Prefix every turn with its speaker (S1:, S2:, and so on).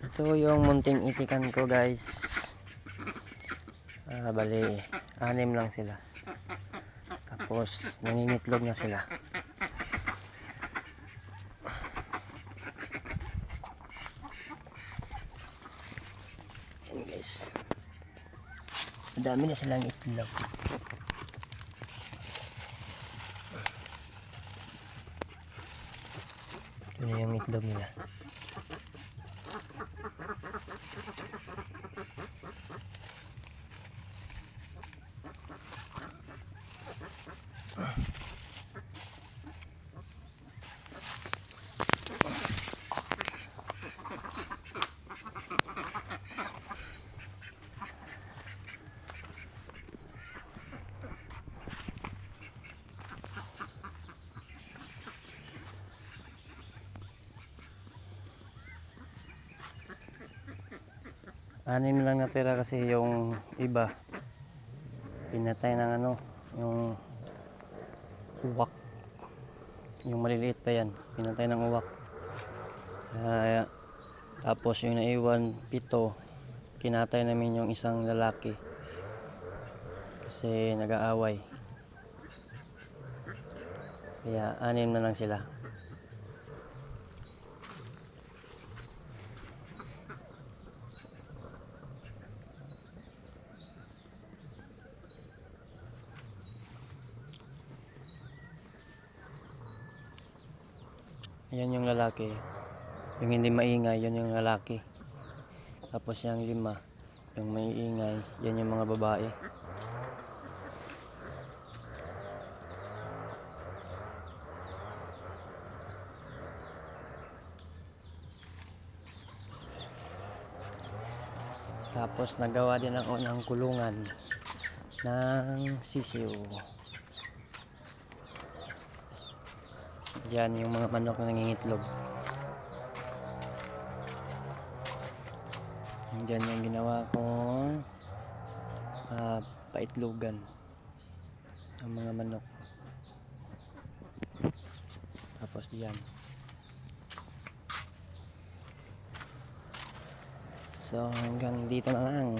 S1: Ito yung munting itikan ko guys. Bali 6 lang sila. Tapos nangingitlog na sila. Ayan guys, madami na silang itlog. Ito na yung itlog nila. Anim lang natira kasi yung iba pinatay ng yung uwak. Yung maliliit pa yan, pinatay ng uwak. Tapos yung naiwan 7, kinatay namin yung isang lalaki kasi nag-aaway. Kaya 6 na lang sila. Ayan yung lalaki. Yung hindi maingay, yan yung lalaki. Tapos yung 5, yung may ingay, yan yung mga babae. Tapos nagawa din ako ng kulungan ng sisiw. Yan yung mga manok na nangingitlog. Diyan yung ginawa kong paitlogan ng mga manok. Tapos diyan. So hanggang dito na lang.